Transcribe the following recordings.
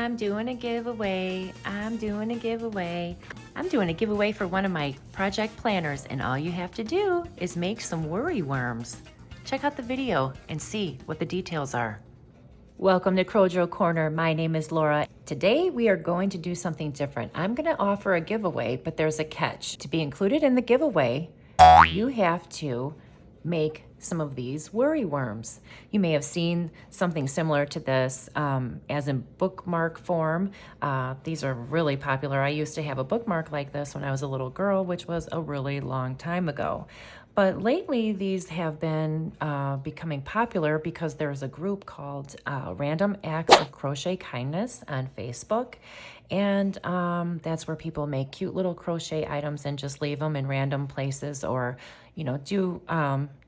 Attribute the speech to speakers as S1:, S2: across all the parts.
S1: I'm doing a giveaway. I'm doing a giveaway. I'm doing a giveaway for one of my project planners, and all you have to do is make some worry worms. Check out the video and see what the details are. Welcome to Crojo Corner. My name is Laura. Today we are going to do something different. I'm going to offer a giveaway, but there's a catch. To be included in the giveaway, you have to make some of these worry worms. You may have seen something similar to this as in bookmark form. These are really popular. I used to have a bookmark like this when I was a little girl, which was a really long time ago. But lately, these have been becoming popular because there's a group called Random Acts of Crochet Kindness on Facebook. And that's where people make cute little crochet items and just leave them in random places, or, you know, do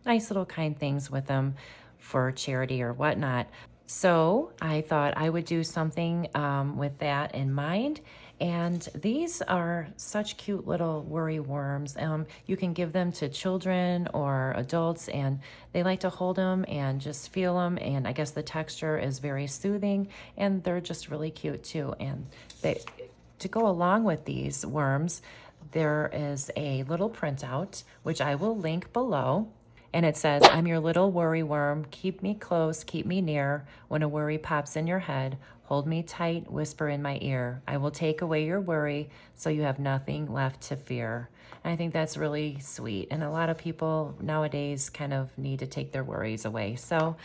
S1: nice little kind things with them for charity or whatnot. So I thought I would do something with that in mind. And these are such cute little worry worms. You can give them to children or adults, and they like to hold them and just feel them. And I guess the texture is very soothing, and they're just really cute too. And to go along with these worms, there is a little printout, which I will link below. And it says, "I'm your little worry worm. Keep me close, keep me near. When a worry pops in your head, hold me tight, whisper in my ear. I will take away your worry so you have nothing left to fear." And I think that's really sweet. And a lot of people nowadays kind of need to take their worries away. So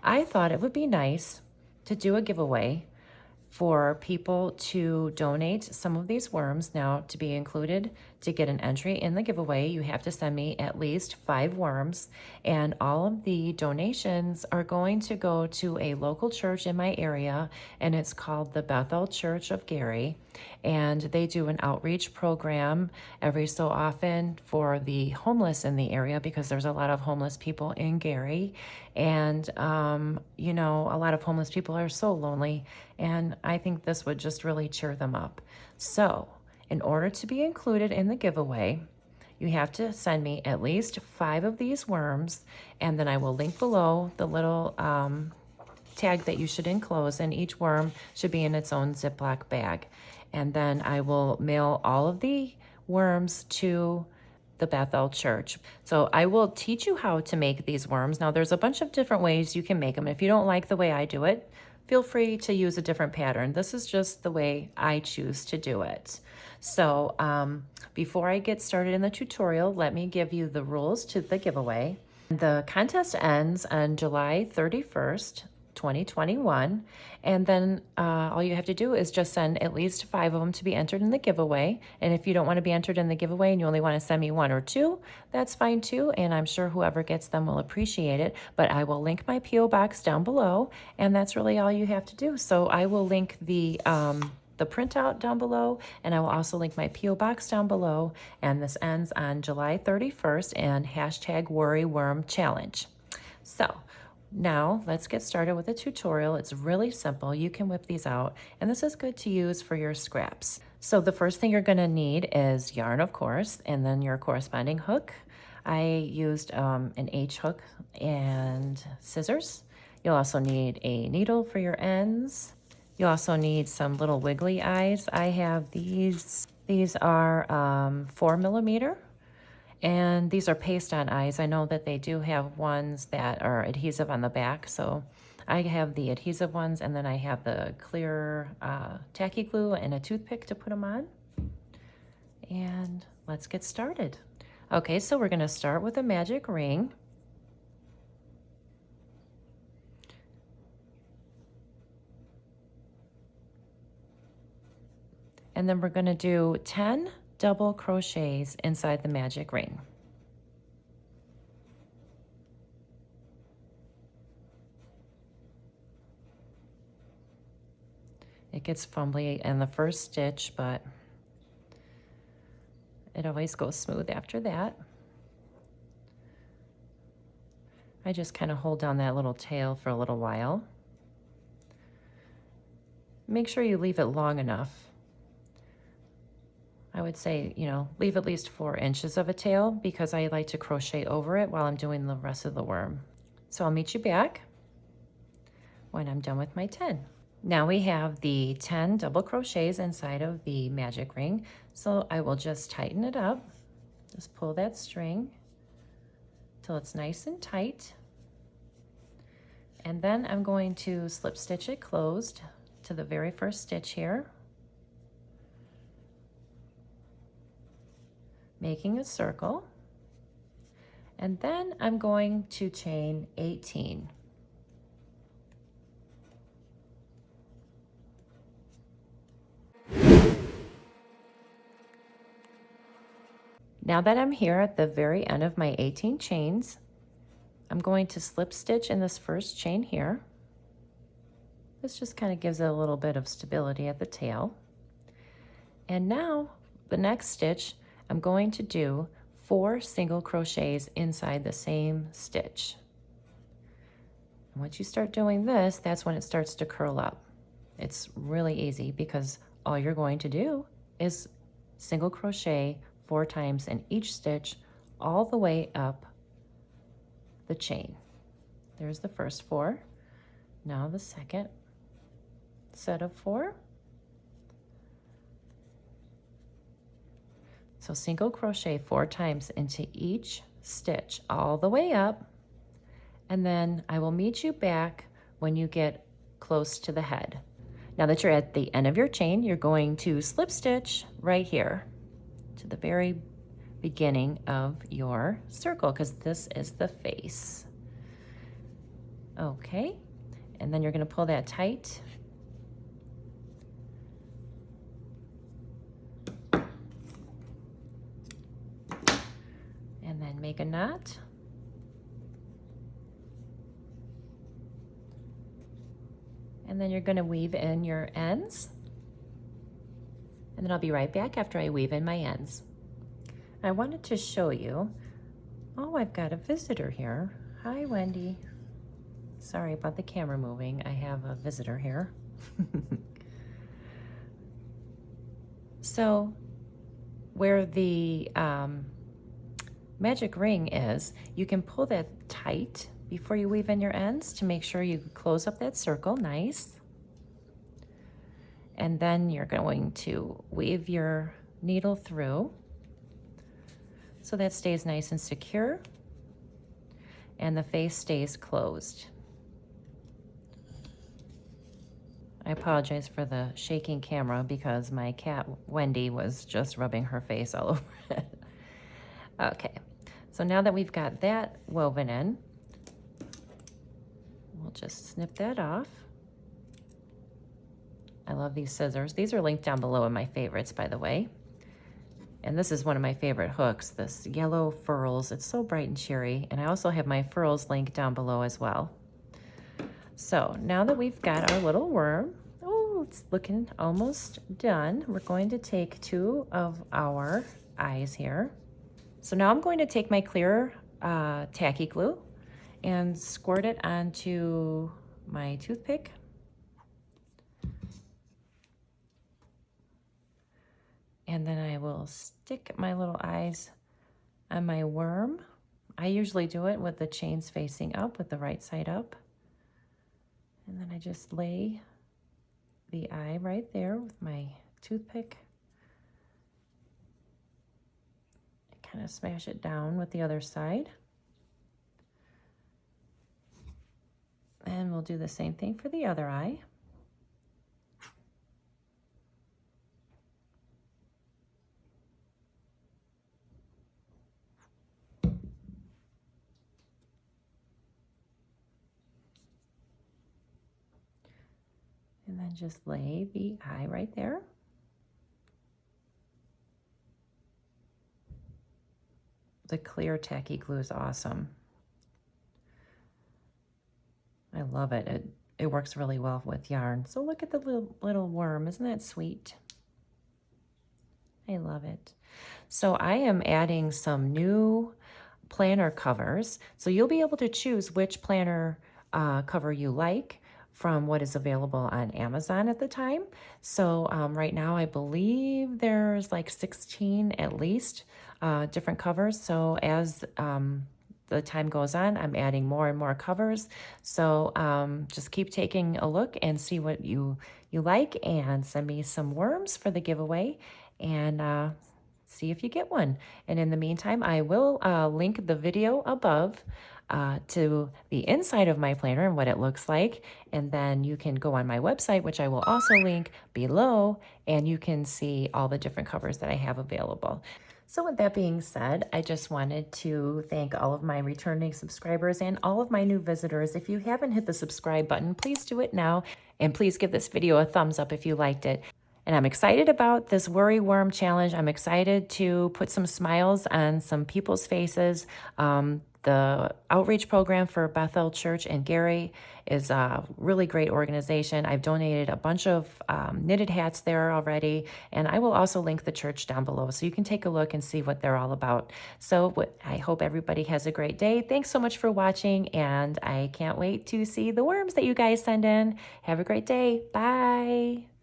S1: I thought it would be nice to do a giveaway for people to donate some of these worms. Now, to be included, to get an entry in the giveaway, you have to send me at least 5 worms, and all of the donations are going to go to a local church in my area, and it's called the Bethel Church of Gary, and they do an outreach program every so often for the homeless in the area, because there's a lot of homeless people in Gary, and you know, a lot of homeless people are so lonely, and I think this would just really cheer them up. So in order to be included in the giveaway, you have to send me at least 5 of these worms, and then I will link below the little tag that you should enclose, and each worm should be in its own Ziploc bag. And then I will mail all of the worms to the Bethel Church. So I will teach you how to make these worms. Now, there's a bunch of different ways you can make them. If you don't like the way I do it, feel free to use a different pattern. This is just the way I choose to do it. So before I get started in the tutorial, let me give you the rules to the giveaway. The contest ends on July 31st, 2021, and then all you have to do is just send at least 5 of them to be entered in the giveaway. And if you don't want to be entered in the giveaway and you only want to send me 1 or 2, that's fine too, and I'm sure whoever gets them will appreciate it. But I will link my P.O. box down below, and that's really all you have to do. So I will link the printout down below, and I will also link my P.O. box down below, and this ends on July 31st and hashtag Worry Worm Challenge. So now let's get started with the tutorial. It's really simple. You can whip these out, and this is good to use for your scraps. So the first thing you're going to need is yarn, of course, and then your corresponding hook. I used an H hook and scissors. You'll also need a needle for your ends. You also need some little wiggly eyes. I have these. These are 4mm. And these are paste-on eyes. I know that they do have ones that are adhesive on the back, so I have the adhesive ones, and then I have the clear tacky glue and a toothpick to put them on. And let's get started. Okay, so we're going to start with a magic ring. And then we're going to do 10 double crochets inside the magic ring. It gets fumbly in the first stitch, but it always goes smooth after that. I just kind of hold down that little tail for a little while. Make sure you leave it long enough. I would say, you know, leave at least 4 inches of a tail, because I like to crochet over it while I'm doing the rest of the worm. So I'll meet you back when I'm done with my 10. Now we have the 10 double crochets inside of the magic ring. So I will just tighten it up. Just pull that string till it's nice and tight. And then I'm going to slip stitch it closed to the very first stitch here, making a circle. And then I'm going to chain 18. Now that I'm here at the very end of my 18 chains, I'm going to slip stitch in this first chain here. This just kind of gives it a little bit of stability at the tail. And now the next stitch, I'm going to do 4 single crochets inside the same stitch. And once you start doing this, that's when it starts to curl up. It's really easy because all you're going to do is single crochet 4 times in each stitch all the way up the chain. There's the first 4. Now the second set of 4. So single crochet 4 times into each stitch all the way up, and then I will meet you back when you get close to the head. Now that you're at the end of your chain, you're going to slip stitch right here to the very beginning of your circle, because this is the face. Okay, and then you're going to pull that tight. And then make a knot. And then you're going to weave in your ends. And then I'll be right back after I weave in my ends. I wanted to show you, oh, I've got a visitor here. Hi, Wendy. Sorry about the camera moving. I have a visitor here. So where the magic ring is, you can pull that tight before you weave in your ends to make sure you close up that circle nice. And then you're going to weave your needle through so that stays nice and secure and the face stays closed. I apologize for the shaking camera because my cat Wendy was just rubbing her face all over it. Okay, so now that we've got that woven in, we'll just snip that off. I love these scissors. These are linked down below in my favorites, by the way. And this is one of my favorite hooks, this yellow furls. It's so bright and cheery. And I also have my furls linked down below as well. So now that we've got our little worm, oh, it's looking almost done. We're going to take 2 of our eyes here. So now I'm going to take my clear tacky glue and squirt it onto my toothpick. And then I will stick my little eyes on my worm. I usually do it with the chains facing up, with the right side up. And then I just lay the eye right there with my toothpick. Kind of smash it down with the other side. And we'll do the same thing for the other eye. And then just lay the eye right there. The clear tacky glue is awesome. I love it. It works really well with yarn. So look at the little worm. Isn't that sweet? I love it. So I am adding some new planner covers. So you'll be able to choose which planner cover you like from what is available on Amazon at the time. So right now I believe there's like 16 at least different covers. So as the time goes on, I'm adding more and more covers. So just keep taking a look and see what you like, and send me some worms for the giveaway, and see if you get one. And in the meantime, I will link the video above to the inside of my planner and what it looks like. And then you can go on my website, which I will also link below, and you can see all the different covers that I have available. So with that being said, I just wanted to thank all of my returning subscribers and all of my new visitors. If you haven't hit the subscribe button, please do it now. And please give this video a thumbs up if you liked it. And I'm excited about this Worry Worm challenge. I'm excited to put some smiles on some people's faces. The outreach program for Bethel Church and Gary is a really great organization. I've donated a bunch of knitted hats there already, and I will also link the church down below so you can take a look and see what they're all about. So I hope everybody has a great day. Thanks so much for watching, and I can't wait to see the worms that you guys send in. Have a great day. Bye.